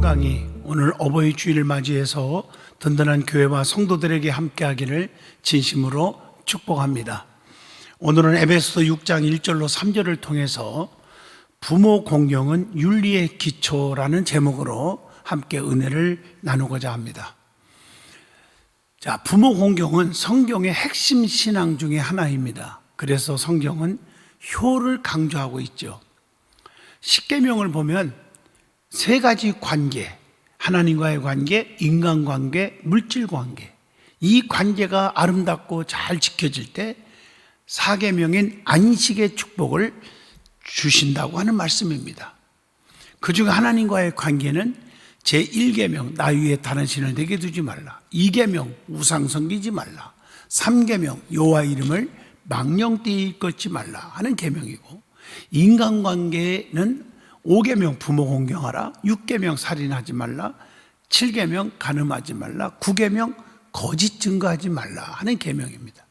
강의, 오늘 어버이 주일을 맞이해서 든든한 교회와 성도들에게 함께하기를 진심으로 축복합니다. 오늘은 에베소서 6장 1절로 3절을 통해서 부모 공경은 윤리의 기초라는 제목으로 함께 은혜를 나누고자 합니다. 자, 부모 공경은 성경의 핵심 신앙 중에 하나입니다. 그래서 성경은 효를 강조하고 있죠. 십계명을 보면 세 가지 관계, 하나님과의 관계, 인간관계, 물질관계, 이 관계가 아름답고 잘 지켜질 때 사계명인 안식의 축복을 주신다고 하는 말씀입니다. 그중에 하나님과의 관계는 제1계명 나 위에 다른 신을 내게 두지 말라, 2계명 우상 섬기지 말라, 3계명 여호와 이름을 망령되이 일컫지 말라 하는 계명이고, 인간관계는 5계명 부모 공경하라, 6계명 살인하지 말라, 7계명 간음하지 말라, 9계명 거짓 증거하지 말라 하는 계명입니다.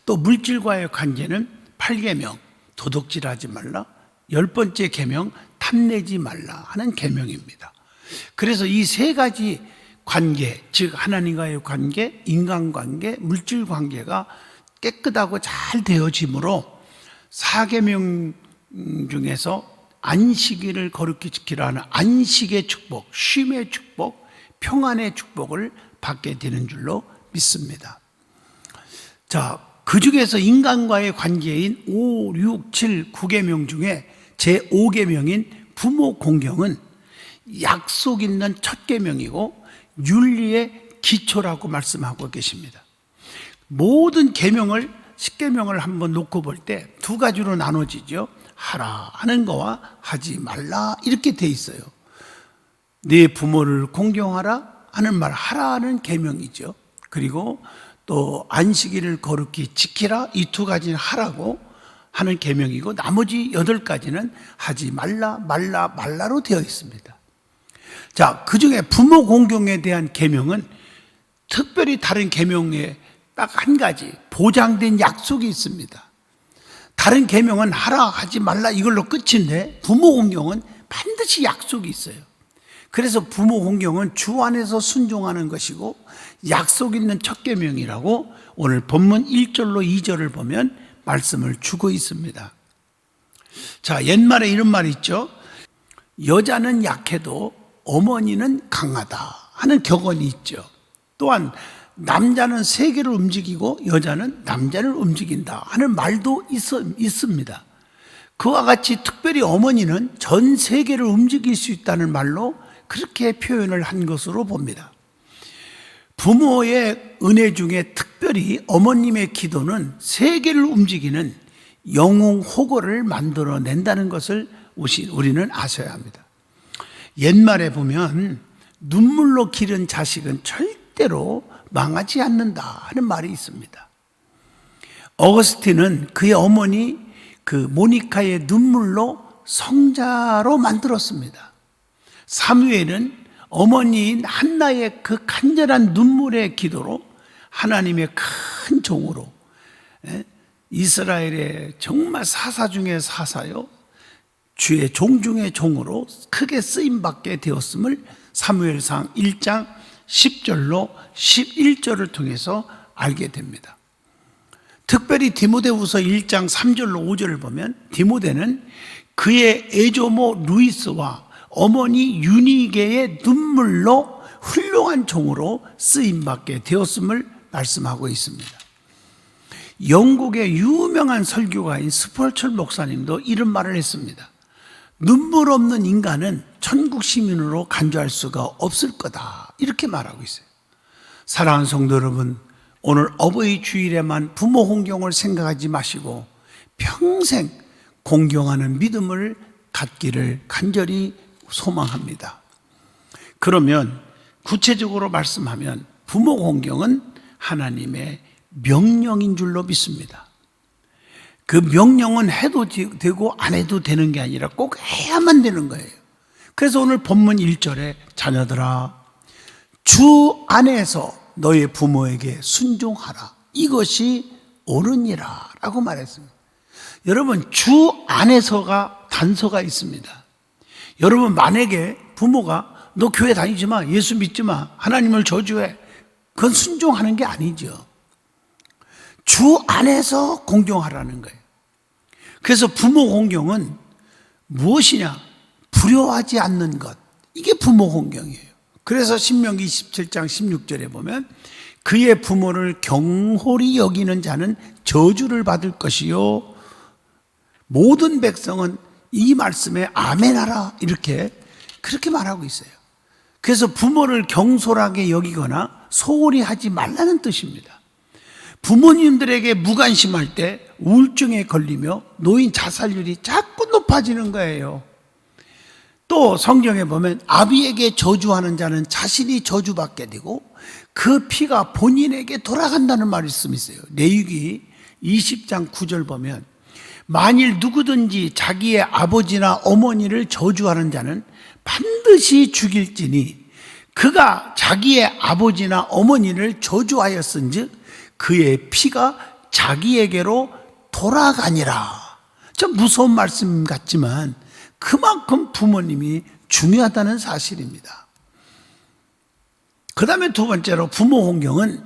또 물질과의 관계는 8계명 도둑질하지 말라, 10번째 계명 탐내지 말라 하는 계명입니다. 그래서 이 세 가지 관계, 즉 하나님과의 관계, 인간관계, 물질관계가 깨끗하고 잘 되어지므로 4계명 중에서 안식일을 거룩히 지키라 하는 안식의 축복, 쉼의 축복, 평안의 축복을 받게 되는 줄로 믿습니다. 자, 그 중에서 인간과의 관계인 5, 6, 7, 9계명 중에 제5계명인 부모 공경은 약속 있는 첫 계명이고 윤리의 기초라고 말씀하고 계십니다. 모든 계명을 10계명을 한번 놓고 볼 때 두 가지로 나눠지죠. 하라 하는 거와 하지 말라 이렇게 돼 있어요. 네 부모를 공경하라 하는 말, 하라는 계명이죠. 그리고 또 안식일을 거룩히 지키라, 이 두 가지는 하라고 하는 계명이고, 나머지 8가지는 하지 말라, 말라, 말라로 되어 있습니다. 자, 그 중에 부모 공경에 대한 계명은 특별히 다른 계명에 딱 한 가지 보장된 약속이 있습니다. 다른 계명은 하라 하지 말라 이걸로 끝인데 부모 공경은 반드시 약속이 있어요. 그래서 부모 공경은 주 안에서 순종하는 것이고 약속 있는 첫 계명이라고 오늘 본문 1절로 2절을 보면 말씀을 주고 있습니다. 자, 옛말에 이런 말이 있죠. 여자는 약해도 어머니는 강하다 하는 격언이 있죠. 또한 남자는 세계를 움직이고 여자는 남자를 움직인다 하는 말도 있습니다. 그와 같이 특별히 어머니는 전 세계를 움직일 수 있다는 말로 그렇게 표현을 한 것으로 봅니다. 부모의 은혜 중에 특별히 어머님의 기도는 세계를 움직이는 영웅 호거를 만들어낸다는 것을 우리는 아셔야 합니다. 옛말에 보면 눈물로 기른 자식은 절대로 망하지 않는다 하는 말이 있습니다. 어거스틴은 그의 어머니 모니카의 눈물로 성자로 만들었습니다. 사무엘은 어머니인 한나의 그 간절한 눈물의 기도로 하나님의 큰 종으로, 이스라엘의 정말 사사 중의 사사요 주의 종 중의 종으로 크게 쓰임받게 되었음을 사무엘상 1장 10절로 11절을 통해서 알게 됩니다. 특별히 디모데후서 1장 3절로 5절을 보면 디모데는 그의 애조모 루이스와 어머니 유니게의 눈물로 훌륭한 종으로 쓰임받게 되었음을 말씀하고 있습니다. 영국의 유명한 설교가인 스펄철 목사님도 이런 말을 했습니다. 눈물 없는 인간은 천국 시민으로 간주할 수가 없을 거다 이렇게 말하고 있어요. 사랑하는 성도 여러분, 오늘 어버이 주일에만 부모 공경을 생각하지 마시고 평생 공경하는 믿음을 갖기를 간절히 소망합니다. 그러면 구체적으로 말씀하면 부모 공경은 하나님의 명령인 줄로 믿습니다. 그 명령은 해도 되고 안 해도 되는 게 아니라 꼭 해야만 되는 거예요. 그래서 오늘 본문 1절에 자녀들아 주 안에서 너의 부모에게 순종하라, 이것이 옳으니라 라고 말했습니다. 여러분, 주 안에서가 단서가 있습니다. 여러분, 만약에 부모가 너 교회 다니지 마, 예수 믿지 마, 하나님을 저주해. 그건 순종하는 게 아니죠. 주 안에서 공경하라는 거예요. 그래서 부모 공경은 무엇이냐? 불효하지 않는 것. 이게 부모 공경이에요. 그래서 신명기 27장 16절에 보면 그의 부모를 경홀히 여기는 자는 저주를 받을 것이요 모든 백성은 이 말씀에 아멘하라 이렇게 그렇게 말하고 있어요. 그래서 부모를 경솔하게 여기거나 소홀히 하지 말라는 뜻입니다. 부모님들에게 무관심할 때 우울증에 걸리며 노인 자살률이 자꾸 높아지는 거예요. 또 성경에 보면 아비에게 저주하는 자는 자신이 저주받게 되고 그 피가 본인에게 돌아간다는 말씀이 있어요. 레위기 20장 9절 보면 만일 누구든지 자기의 아버지나 어머니를 저주하는 자는 반드시 죽일지니 그가 자기의 아버지나 어머니를 저주하였은즉 그의 피가 자기에게로 돌아가니라. 좀 무서운 말씀 같지만 그만큼 부모님이 중요하다는 사실입니다. 그 다음에 두 번째로 부모 공경은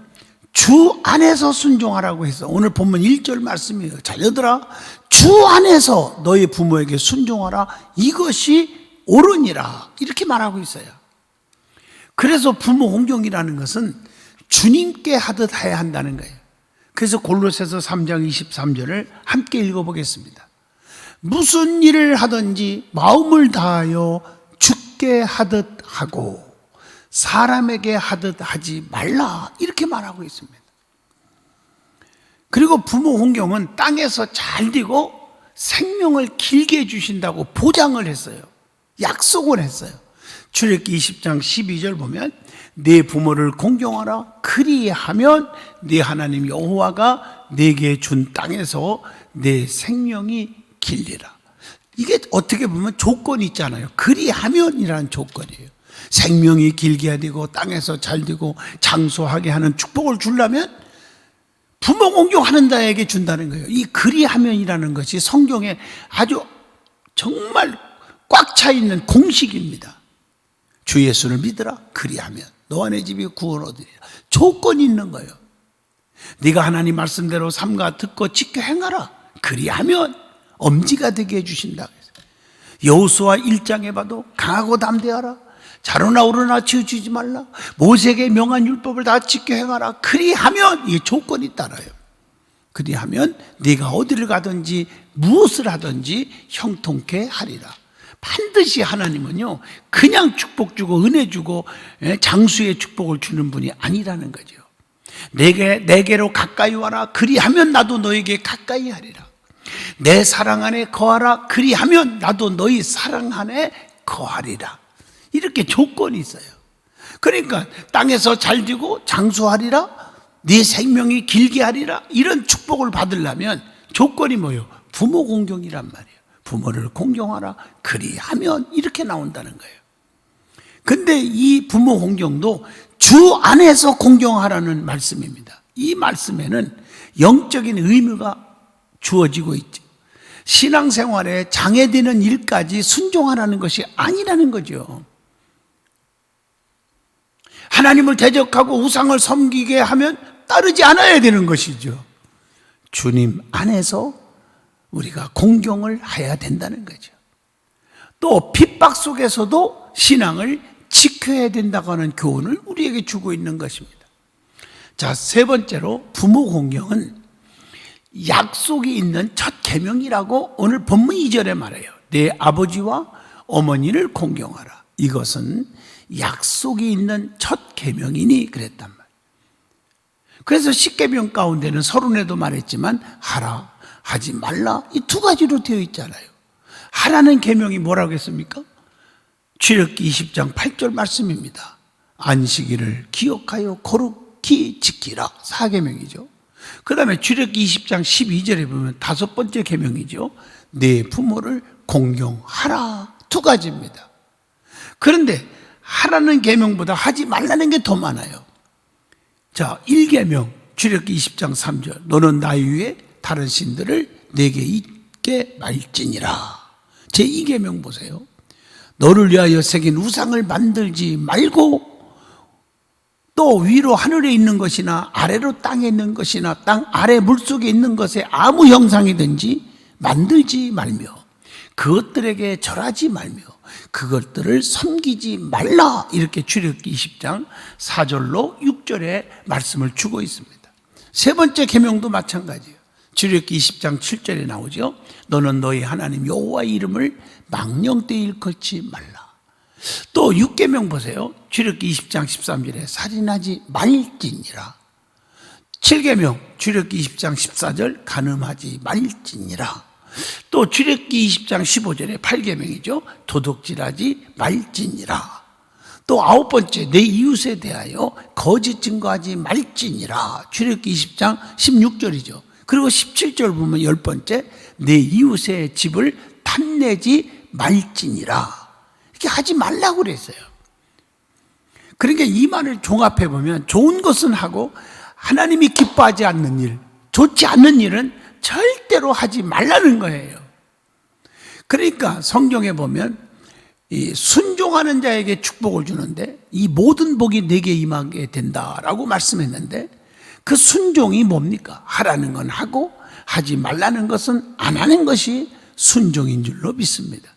주 안에서 순종하라고 해서 오늘 본문 1절 말씀이에요. 자, 얘들아, 주 안에서 너희 부모에게 순종하라. 이것이 옳으니라. 이렇게 말하고 있어요. 그래서 부모 공경이라는 것은 주님께 하듯 해야 한다는 거예요. 그래서 골로새서 3장 23절을 함께 읽어보겠습니다. 무슨 일을 하든지 마음을 다하여 주께 하듯 하고 사람에게 하듯 하지 말라 이렇게 말하고 있습니다. 그리고 부모 공경은 땅에서 잘 되고 생명을 길게 해주신다고 보장을 했어요. 약속을 했어요. 출애굽기 20장 12절 보면 네 부모를 공경하라. 그리하면 네 하나님 여호와가 네게 준 땅에서 네 생명이 길리라. 이게 어떻게 보면 조건이 있잖아요. 그리하면이라는 조건이에요. 생명이 길게 해야 되고 땅에서 잘 되고 장수하게 하는 축복을 주려면 부모 공경하는 자에게 준다는 거예요. 이 그리하면이라는 것이 성경에 아주 정말 꽉 차 있는 공식입니다. 주 예수를 믿으라. 그리하면 너와 내 집이 구원 얻으리라. 조건이 있는 거예요. 네가 하나님 말씀대로 삼가 듣고 지켜 행하라. 그리하면 엄지가 되게 해주신다. 여호수아 1장에 봐도 강하고 담대하라. 자로나 오르나 치우치지 말라. 모세에게 명한 율법을 다 지켜 행하라. 그리하면 이 조건이 따라요. 그리하면 네가 어디를 가든지 무엇을 하든지 형통케 하리라. 반드시 하나님은요 그냥 축복 주고 은혜 주고 장수의 축복을 주는 분이 아니라는 거죠. 내게로 가까이 와라. 그리하면 나도 너에게 가까이 하리라. 내 사랑 안에 거하라. 그리하면 나도 너희 사랑 안에 거하리라. 이렇게 조건이 있어요. 그러니까 땅에서 잘 되고 장수하리라. 네 생명이 길게 하리라. 이런 축복을 받으려면 조건이 뭐예요? 부모 공경이란 말이에요. 부모를 공경하라. 그리하면 이렇게 나온다는 거예요. 근데 이 부모 공경도 주 안에서 공경하라는 말씀입니다. 이 말씀에는 영적인 의미가 주어지고 있죠. 신앙생활에 장애되는 일까지 순종하라는 것이 아니라는 거죠. 하나님을 대적하고 우상을 섬기게 하면 따르지 않아야 되는 것이죠. 주님 안에서 우리가 공경을 해야 된다는 거죠. 또 핍박 속에서도 신앙을 지켜야 된다고 하는 교훈을 우리에게 주고 있는 것입니다. 자, 세 번째로 부모 공경은 약속이 있는 첫 계명이라고 오늘 본문 2절에 말해요. 내 아버지와 어머니를 공경하라. 이것은 약속이 있는 첫 계명이니 그랬단 말이에요. 그래서 10계명 가운데는 서론에도 말했지만 하라, 하지 말라 이 두 가지로 되어 있잖아요. 하라는 계명이 뭐라고 했습니까? 출애굽기 20장 8절 말씀입니다. 안식일을 기억하여 거룩히 지키라. 4계명이죠. 그 다음에 출애굽기 20장 12절에 보면 다섯 번째 계명이죠. 내 부모를 공경하라. 두 가지입니다. 그런데 하라는 계명보다 하지 말라는 게 더 많아요. 자, 1계명 출애굽기 20장 3절 너는 나의 위에 다른 신들을 내게 있게 말지니라. 제 2계명 보세요. 너를 위하여 새긴 우상을 만들지 말고 또 위로 하늘에 있는 것이나 아래로 땅에 있는 것이나 땅 아래 물속에 있는 것에 아무 형상이든지 만들지 말며 그것들에게 절하지 말며 그것들을 섬기지 말라. 이렇게 출애굽기 20장 4절로 6절에 말씀을 주고 있습니다. 세 번째 계명도 마찬가지예요. 출애굽기 20장 7절에 나오죠. 너는 너희 하나님 여호와의 이름을 망령되이 일컫지 말라. 또 6계명 보세요. 출애굽기 20장 13절에 살인하지 말지니라. 7계명 출애굽기 20장 14절 간음하지 말지니라. 또 출애굽기 20장 15절에 8계명이죠. 도둑질하지 말지니라. 또 9번째 내 이웃에 대하여 거짓 증거하지 말지니라. 출애굽기 20장 16절이죠. 그리고 17절 보면 10번째 내 이웃의 집을 탐내지 말지니라. 이렇게 하지 말라고 그랬어요. 그러니까 이 말을 종합해 보면 좋은 것은 하고 하나님이 기뻐하지 않는 일, 좋지 않는 일은 절대로 하지 말라는 거예요. 그러니까 성경에 보면 이 순종하는 자에게 축복을 주는데 이 모든 복이 내게 임하게 된다라고 말씀했는데 그 순종이 뭡니까? 하라는 건 하고 하지 말라는 것은 안 하는 것이 순종인 줄로 믿습니다.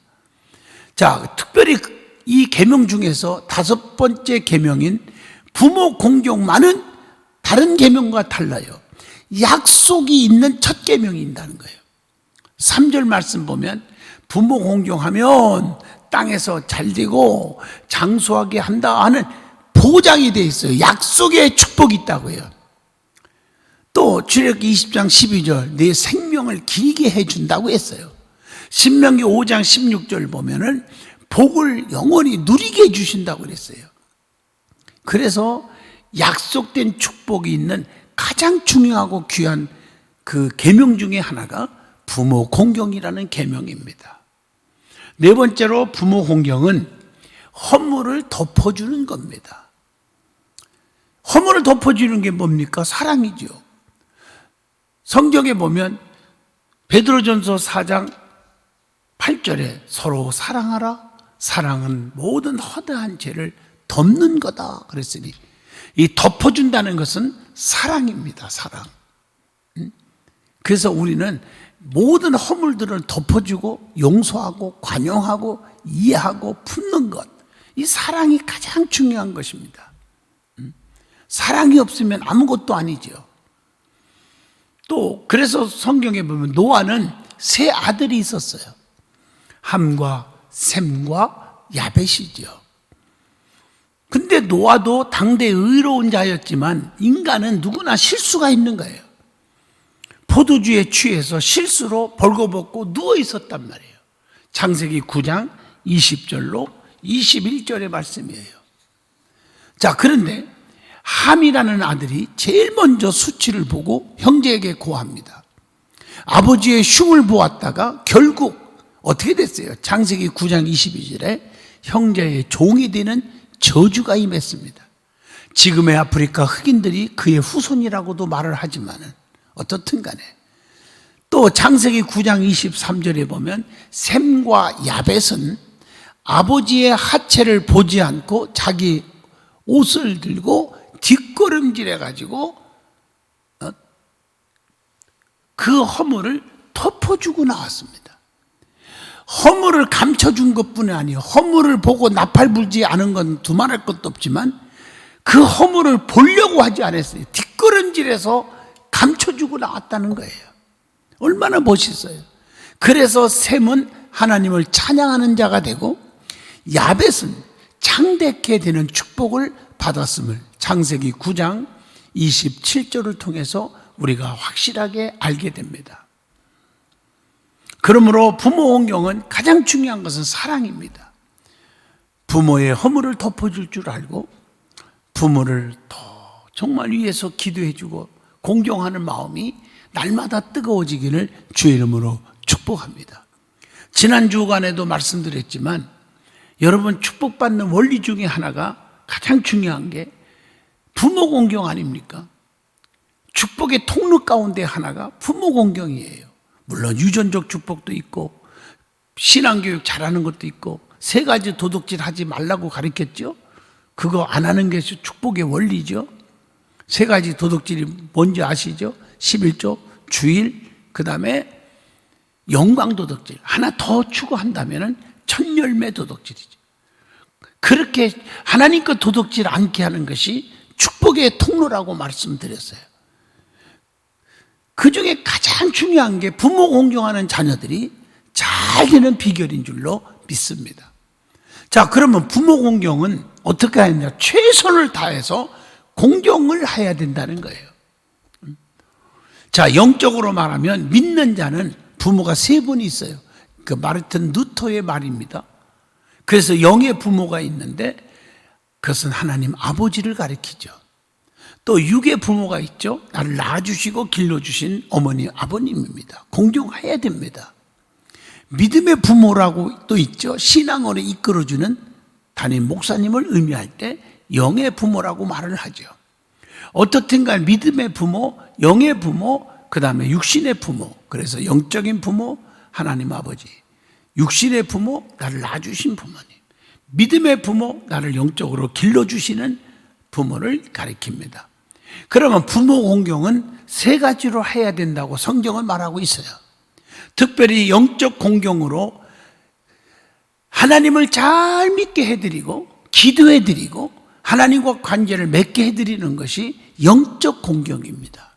자, 특별히 이 계명 중에서 5번째 계명인 부모 공경만은 다른 계명과 달라요. 약속이 있는 첫 계명이 있다는 거예요. 3절 말씀 보면 부모 공경하면 땅에서 잘되고 장수하게 한다 하는 보장이 되어 있어요. 약속의 축복이 있다고요. 또 출애굽기 20장 12절 내 생명을 길게 해준다고 했어요. 신명기 5장 16절 보면은 복을 영원히 누리게 해주신다고 그랬어요. 그래서 약속된 축복이 있는 가장 중요하고 귀한 그 계명 중에 하나가 부모 공경이라는 계명입니다. 네 번째로 부모 공경은 허물을 덮어주는 겁니다. 허물을 덮어주는 게 뭡니까? 사랑이죠. 성경에 보면 베드로전서 4장 8절에 서로 사랑하라. 사랑은 모든 허다한 죄를 덮는 거다 그랬으니 이 덮어준다는 것은 사랑입니다. 사랑. 그래서 우리는 모든 허물들을 덮어주고 용서하고 관용하고 이해하고 품는 것, 이 사랑이 가장 중요한 것입니다. 사랑이 없으면 아무것도 아니죠. 또 그래서 성경에 보면 노아는 세 아들이 있었어요. 함과 셈과 야벳이죠. 근데 노아도 당대 의로운 자였지만 인간은 누구나 실수가 있는 거예요. 포도주에 취해서 실수로 벌거벗고 누워 있었단 말이에요. 창세기 9장 20절로 21절의 말씀이에요. 자, 그런데 함이라는 아들이 제일 먼저 수치를 보고 형제에게 고합니다. 아버지의 흉을 보았다가 결국 어떻게 됐어요? 창세기 9장 22절에 형제의 종이 되는 저주가 임했습니다. 지금의 아프리카 흑인들이 그의 후손이라고도 말을 하지만은 어떻든 간에 또 창세기 9장 23절에 보면 셈과 야벳은 아버지의 하체를 보지 않고 자기 옷을 들고 뒷걸음질해 가지고 그 허물을 덮어주고 나왔습니다. 허물을 감춰준 것뿐이 아니에요. 허물을 보고 나팔 불지 않은 건 두말할 것도 없지만 그 허물을 보려고 하지 않았어요. 뒷걸음질해서 감춰주고 나왔다는 거예요. 얼마나 멋있어요. 그래서 셈은 하나님을 찬양하는 자가 되고 야벳은 창대케 되는 축복을 받았음을 창세기 9장 27절을 통해서 우리가 확실하게 알게 됩니다. 그러므로 부모 공경은 가장 중요한 것은 사랑입니다. 부모의 허물을 덮어줄 줄 알고 부모를 더 정말 위해서 기도해주고 공경하는 마음이 날마다 뜨거워지기를 주의 이름으로 축복합니다. 지난 주간에도 말씀드렸지만 여러분 축복받는 원리 중에 하나가 가장 중요한 게 부모 공경 아닙니까? 축복의 통로 가운데 하나가 부모 공경이에요. 물론 유전적 축복도 있고 신앙교육 잘하는 것도 있고 세 가지 도둑질 하지 말라고 가르쳤죠. 그거 안 하는 게 축복의 원리죠. 세 가지 도둑질이 뭔지 아시죠? 11조, 주일, 그 다음에 영광 도둑질. 하나 더 추구한다면 천열매 도둑질이죠. 그렇게 하나님 것 도둑질 않게 하는 것이 축복의 통로라고 말씀드렸어요. 그 중에 가장 중요한 게 부모 공경하는 자녀들이 잘 되는 비결인 줄로 믿습니다. 자, 그러면 부모 공경은 어떻게 하느냐? 최선을 다해서 공경을 해야 된다는 거예요. 자, 영적으로 말하면 믿는 자는 부모가 세 분이 있어요. 그 마르틴 루터의 말입니다. 그래서 영의 부모가 있는데 그것은 하나님 아버지를 가리키죠. 또 육의 부모가 있죠. 나를 낳아주시고 길러주신 어머니 아버님입니다. 공경해야 됩니다. 믿음의 부모라고 또 있죠. 신앙원에 이끌어주는 담임 목사님을 의미할 때 영의 부모라고 말을 하죠. 어떻든 간 믿음의 부모, 영의 부모, 그 다음에 육신의 부모. 그래서 영적인 부모, 하나님 아버지. 육신의 부모, 나를 낳아주신 부모님. 믿음의 부모, 나를 영적으로 길러주시는 부모를 가리킵니다. 그러면 부모 공경은 세 가지로 해야 된다고 성경은 말하고 있어요. 특별히 영적 공경으로 하나님을 잘 믿게 해드리고 기도해드리고 하나님과 관계를 맺게 해드리는 것이 영적 공경입니다.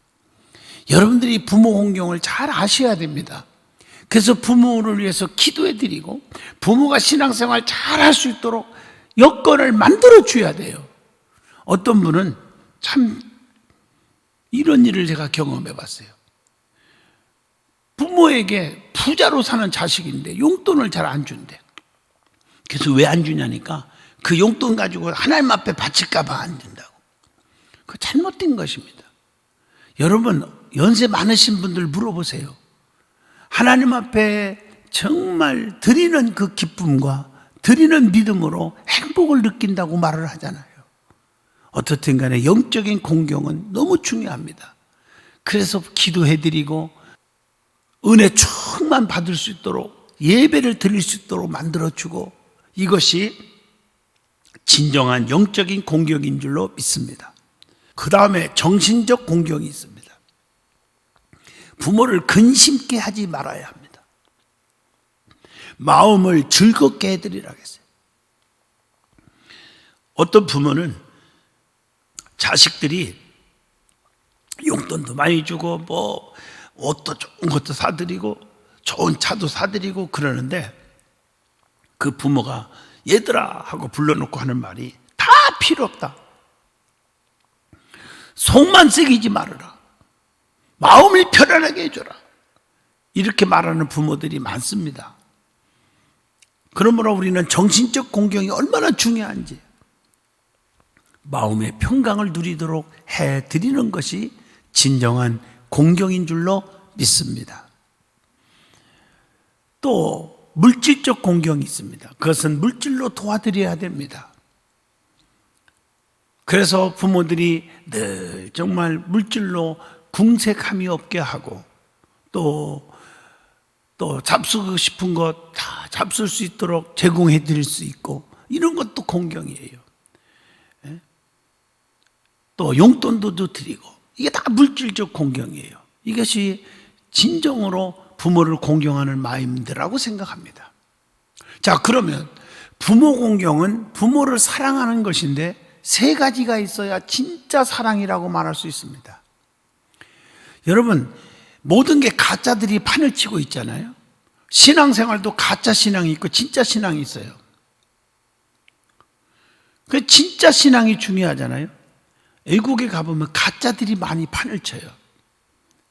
여러분들이 부모 공경을 잘 아셔야 됩니다. 그래서 부모를 위해서 기도해드리고 부모가 신앙생활 잘 할 수 있도록 여건을 만들어 줘야 돼요. 어떤 분은 참 이런 일을 제가 경험해 봤어요. 부모에게 부자로 사는 자식인데 용돈을 잘 안 준대. 그래서 왜 안 주냐니까 그 용돈 가지고 하나님 앞에 바칠까 봐 안 준다고. 그거 잘못된 것입니다. 여러분 연세 많으신 분들 물어보세요. 하나님 앞에 정말 드리는 그 기쁨과 드리는 믿음으로 행복을 느낀다고 말을 하잖아요. 어떻든 간에 영적인 공경은 너무 중요합니다. 그래서 기도해드리고 은혜 충만 받을 수 있도록 예배를 드릴 수 있도록 만들어주고 이것이 진정한 영적인 공경인 줄로 믿습니다. 그 다음에 정신적 공경이 있습니다. 부모를 근심케 하지 말아야 합니다. 마음을 즐겁게 해드리라고 했어요. 어떤 부모는 자식들이 용돈도 많이 주고 뭐 옷도 좋은 것도 사드리고 좋은 차도 사드리고 그러는데 그 부모가 얘들아 하고 불러놓고 하는 말이 다 필요 없다. 속만 썩이지 말아라. 마음을 편안하게 해줘라. 이렇게 말하는 부모들이 많습니다. 그러므로 우리는 정신적 공경이 얼마나 중요한지 마음의 평강을 누리도록 해드리는 것이 진정한 공경인 줄로 믿습니다. 또 물질적 공경이 있습니다. 그것은 물질로 도와드려야 됩니다. 그래서 부모들이 늘 정말 물질로 궁색함이 없게 하고 또 잡수고 싶은 것 다 잡술 수 있도록 제공해 드릴 수 있고 이런 것도 공경이에요. 또 용돈도 드리고 이게 다 물질적 공경이에요. 이것이 진정으로 부모를 공경하는 마음이라고 생각합니다. 자, 그러면 부모 공경은 부모를 사랑하는 것인데 세 가지가 있어야 진짜 사랑이라고 말할 수 있습니다. 여러분, 모든 게 가짜들이 판을 치고 있잖아요. 신앙생활도 가짜 신앙이 있고 진짜 신앙이 있어요. 그 진짜 신앙이 중요하잖아요. 외국에 가보면 가짜들이 많이 판을 쳐요.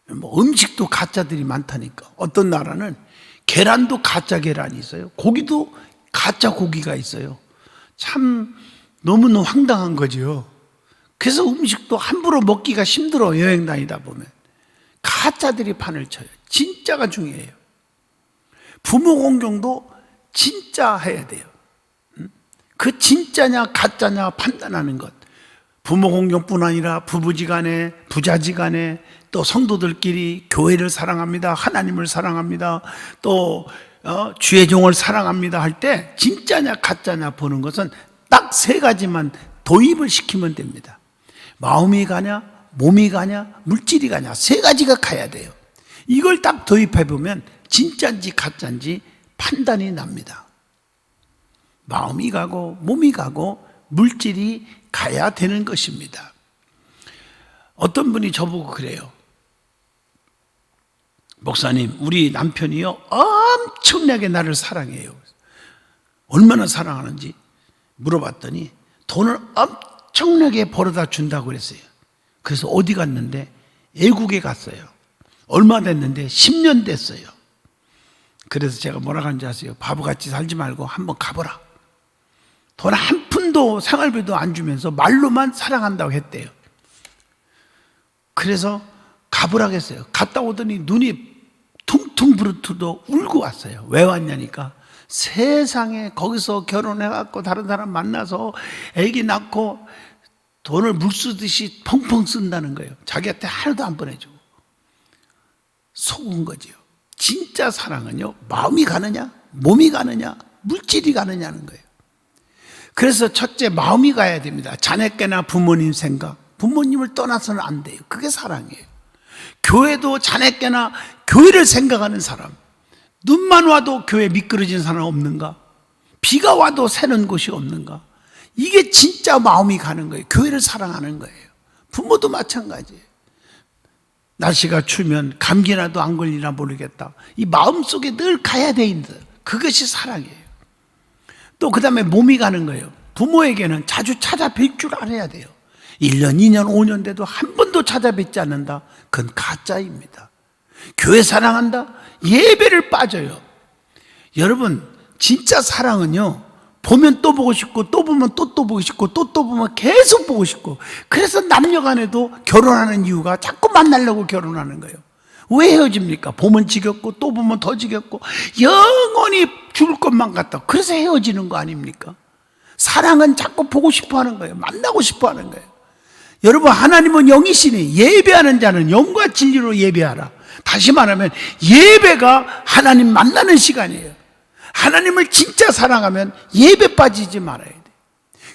뭐 음식도 가짜들이 많다니까. 어떤 나라는 계란도 가짜 계란이 있어요. 고기도 가짜 고기가 있어요. 참 너무너무 황당한 거죠. 그래서 음식도 함부로 먹기가 힘들어. 여행 다니다 보면 가짜들이 판을 쳐요. 진짜가 중요해요. 부모 공경도 진짜 해야 돼요. 그 진짜냐 가짜냐 판단하는 것. 부모 공경뿐 아니라 부부지간에 부자지간에 또 성도들끼리 교회를 사랑합니다. 하나님을 사랑합니다. 또 주의 종을 사랑합니다 할 때 진짜냐 가짜냐 보는 것은 딱 세 가지만 도입을 시키면 됩니다. 마음이 가냐, 몸이 가냐, 물질이 가냐, 세 가지가 가야 돼요. 이걸 딱 도입해 보면 진짜인지 가짜인지 판단이 납니다. 마음이 가고 몸이 가고 물질이 가야 되는 것입니다. 어떤 분이 저보고 그래요. 목사님, 우리 남편이요 엄청나게 나를 사랑해요. 얼마나 사랑하는지 물어봤더니 돈을 엄청나게 벌어다 준다고 그랬어요. 그래서 어디 갔는데 외국에 갔어요. 얼마 됐는데 10년 됐어요. 그래서 제가 뭐라고 하는지 아세요? 바보같이 살지 말고 한번 가보라. 돈 한 푼도 생활비도 안 주면서 말로만 사랑한다고 했대요. 그래서 가보라고 했어요. 갔다 오더니 눈이 퉁퉁 부르트도 울고 왔어요. 왜 왔냐니까 세상에 거기서 결혼해갖고 다른 사람 만나서 애기 낳고 돈을 물 쓰듯이 펑펑 쓴다는 거예요. 자기한테 하나도 안 보내주고 속은 거죠. 진짜 사랑은요, 마음이 가느냐 몸이 가느냐 물질이 가느냐는 거예요. 그래서 첫째, 마음이 가야 됩니다. 자녀께나 부모님 생각, 부모님을 떠나서는 안 돼요. 그게 사랑이에요. 교회도 자녀께나 교회를 생각하는 사람, 눈만 와도 교회 미끄러진 사람 없는가? 비가 와도 새는 곳이 없는가? 이게 진짜 마음이 가는 거예요. 교회를 사랑하는 거예요. 부모도 마찬가지예요. 날씨가 추우면 감기라도 안 걸리나 모르겠다. 이 마음속에 늘 가야 돼 있는 그것이 사랑이에요. 또 그 다음에 몸이 가는 거예요. 부모에게는 자주 찾아뵐 줄 알아야 돼요. 1년, 2년, 5년 돼도 한 번도 찾아뵙지 않는다. 그건 가짜입니다. 교회 사랑한다? 예배를 빠져요. 여러분, 진짜 사랑은요, 보면 또 보고 싶고, 또 보면 또 보고 싶고, 또 보면 계속 보고 싶고, 그래서 남녀 간에도 결혼하는 이유가 자꾸 만나려고 결혼하는 거예요. 왜 헤어집니까? 보면 지겹고, 또 보면 더 지겹고, 영원히 죽을 것만 같다. 그래서 헤어지는 거 아닙니까? 사랑은 자꾸 보고 싶어 하는 거예요. 만나고 싶어 하는 거예요. 여러분, 하나님은 영이시니 예배하는 자는 영과 진리로 예배하라. 다시 말하면 예배가 하나님 만나는 시간이에요. 하나님을 진짜 사랑하면 예배 빠지지 말아야 돼요.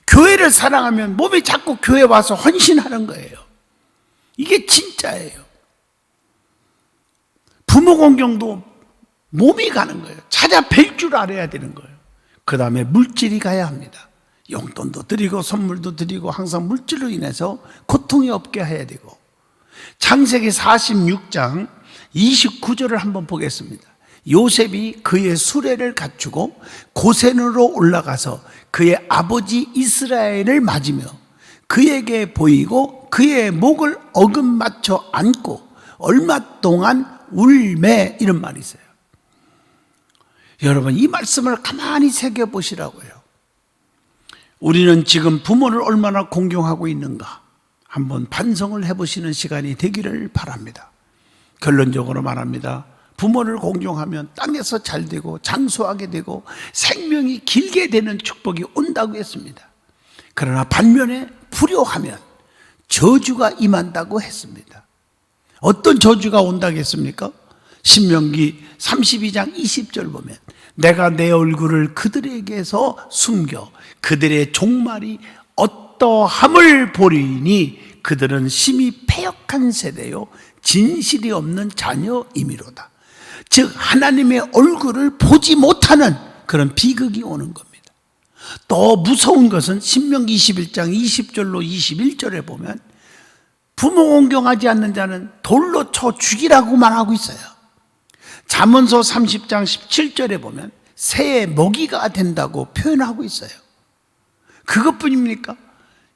교회를 사랑하면 몸이 자꾸 교회 와서 헌신하는 거예요. 이게 진짜예요. 부모 공경도 몸이 가는 거예요. 찾아뵐 줄 알아야 되는 거예요. 그 다음에 물질이 가야 합니다. 용돈도 드리고 선물도 드리고 항상 물질로 인해서 고통이 없게 해야 되고, 창세기 46장 29절을 한번 보겠습니다. 요셉이 그의 수레를 갖추고 고센으로 올라가서 그의 아버지 이스라엘을 맞으며 그에게 보이고 그의 목을 어금맞춰 안고 얼마 동안 울매, 이런 말이 있어요. 여러분, 이 말씀을 가만히 새겨보시라고요. 우리는 지금 부모를 얼마나 공경하고 있는가 한번 반성을 해보시는 시간이 되기를 바랍니다. 결론적으로 말합니다. 부모를 공경하면 땅에서 잘 되고 장수하게 되고 생명이 길게 되는 축복이 온다고 했습니다. 그러나 반면에 불효하면 저주가 임한다고 했습니다. 어떤 저주가 온다고 했습니까? 신명기 32장 20절 보면 내가 내 얼굴을 그들에게서 숨겨 그들의 종말이 어떠함을 보리니 그들은 심히 패역한 세대요 진실이 없는 자녀이미로다. 즉 하나님의 얼굴을 보지 못하는 그런 비극이 오는 겁니다. 더 무서운 것은 신명기 21장 20절로 21절에 보면 부모 공경하지 않는 자는 돌로 쳐 죽이라고만 하고 있어요. 잠언서 30장 17절에 보면 새의 먹이가 된다고 표현하고 있어요. 그것뿐입니까?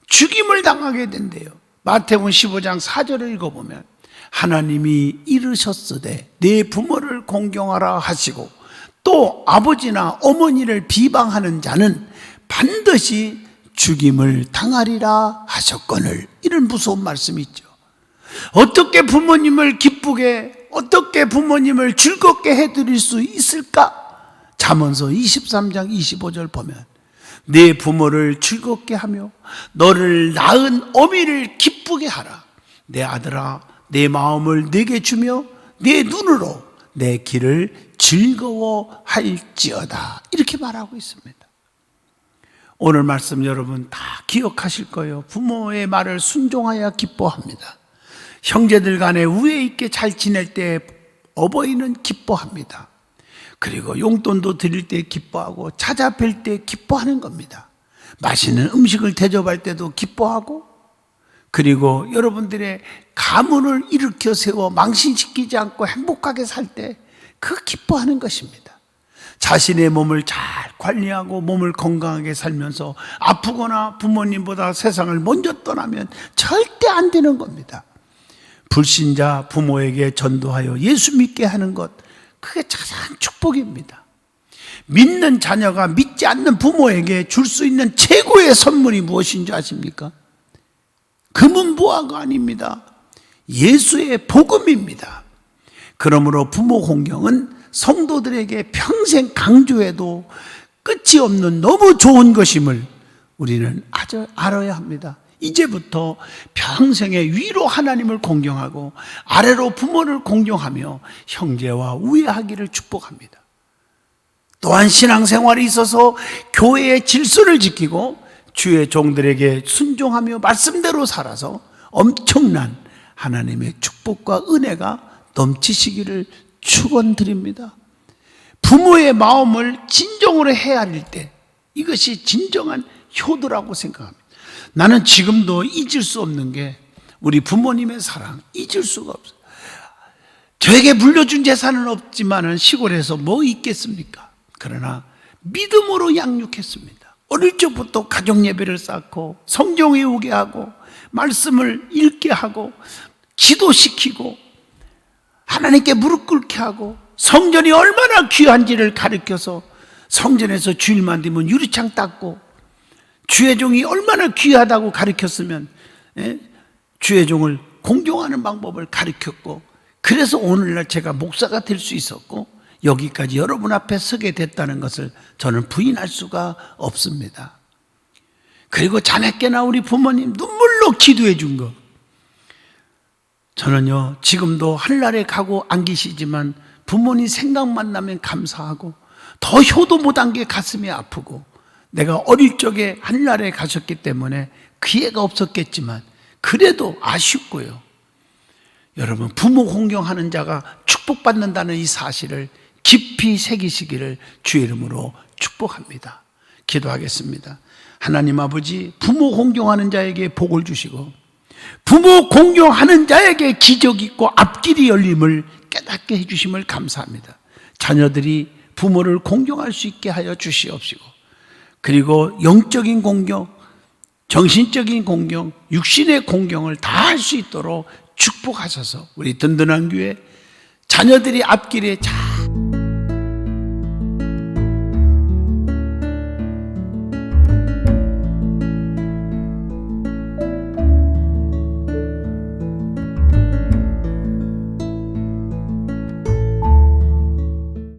죽임을 당하게 된대요. 마태복음 15장 4절을 읽어보면 하나님이 이르셨으되 내 부모를 공경하라 하시고 또 아버지나 어머니를 비방하는 자는 반드시 죽임을 당하리라 하셨거늘, 이런 무서운 말씀이 있죠. 어떻게 부모님을 기쁘게, 어떻게 부모님을 즐겁게 해드릴 수 있을까? 잠언서 23장 25절 보면 내 부모를 즐겁게 하며 너를 낳은 어미를 기쁘게 하라. 내 아들아, 내 마음을 내게 주며 내 눈으로 내 길을 즐거워할지어다. 이렇게 말하고 있습니다. 오늘 말씀 여러분 다 기억하실 거예요. 부모의 말을 순종하여 기뻐합니다. 형제들 간에 우애 있게 잘 지낼 때 어버이는 기뻐합니다. 그리고 용돈도 드릴 때 기뻐하고 찾아뵐 때 기뻐하는 겁니다. 맛있는 음식을 대접할 때도 기뻐하고, 그리고 여러분들의 가문을 일으켜 세워 망신시키지 않고 행복하게 살 때 그 기뻐하는 것입니다. 자신의 몸을 잘 관리하고 몸을 건강하게 살면서 아프거나 부모님보다 세상을 먼저 떠나면 절대 안 되는 겁니다. 불신자 부모에게 전도하여 예수 믿게 하는 것, 그게 가장 축복입니다. 믿는 자녀가 믿지 않는 부모에게 줄 수 있는 최고의 선물이 무엇인지 아십니까? 금은 보화가 아닙니다. 예수의 복음입니다. 그러므로 부모 공경은 성도들에게 평생 강조해도 끝이 없는 너무 좋은 것임을 우리는 아주 알아야 합니다. 이제부터 평생의 위로 하나님을 공경하고 아래로 부모를 공경하며 형제와 우애하기를 축복합니다. 또한 신앙생활에 있어서 교회의 질서를 지키고 주의 종들에게 순종하며 말씀대로 살아서 엄청난 하나님의 축복과 은혜가 넘치시기를 축원드립니다. 부모의 마음을 진정으로 헤아릴 때 이것이 진정한 효도라고 생각합니다. 나는 지금도 잊을 수 없는 게 우리 부모님의 사랑, 잊을 수가 없어요. 저에게 물려준 재산은 없지만 시골에서 뭐 있겠습니까? 그러나 믿음으로 양육했습니다. 어릴 적부터 가족 예배를 쌓고 성경 외우게 하고 말씀을 읽게 하고 기도시키고 하나님께 무릎 꿇게 하고 성전이 얼마나 귀한지를 가르쳐서 성전에서 주일만 되면 유리창 닦고 주의 종이 얼마나 귀하다고 가르쳤으면 주의 종을 공경하는 방법을 가르쳤고, 그래서 오늘날 제가 목사가 될 수 있었고 여기까지 여러분 앞에 서게 됐다는 것을 저는 부인할 수가 없습니다. 그리고 자네께나 우리 부모님 눈물로 기도해 준 거, 저는요 지금도 하늘나라에 가고 안 계시지만 부모님 생각만 나면 감사하고 더 효도 못한 게 가슴이 아프고, 내가 어릴 적에 하늘나라에 가셨기 때문에 기회가 없었겠지만 그래도 아쉽고요. 여러분, 부모 공경하는 자가 축복받는다는 이 사실을 깊이 새기시기를 주의 이름으로 축복합니다. 기도하겠습니다. 하나님 아버지, 부모 공경하는 자에게 복을 주시고 부모 공경하는 자에게 기적이 있고 앞길이 열림을 깨닫게 해주심을 감사합니다. 자녀들이 부모를 공경할 수 있게 하여 주시옵시고, 그리고 영적인 공경, 정신적인 공경, 육신의 공경을 다 할 수 있도록 축복하셔서 우리 든든한 교회 자녀들이 앞길에 잘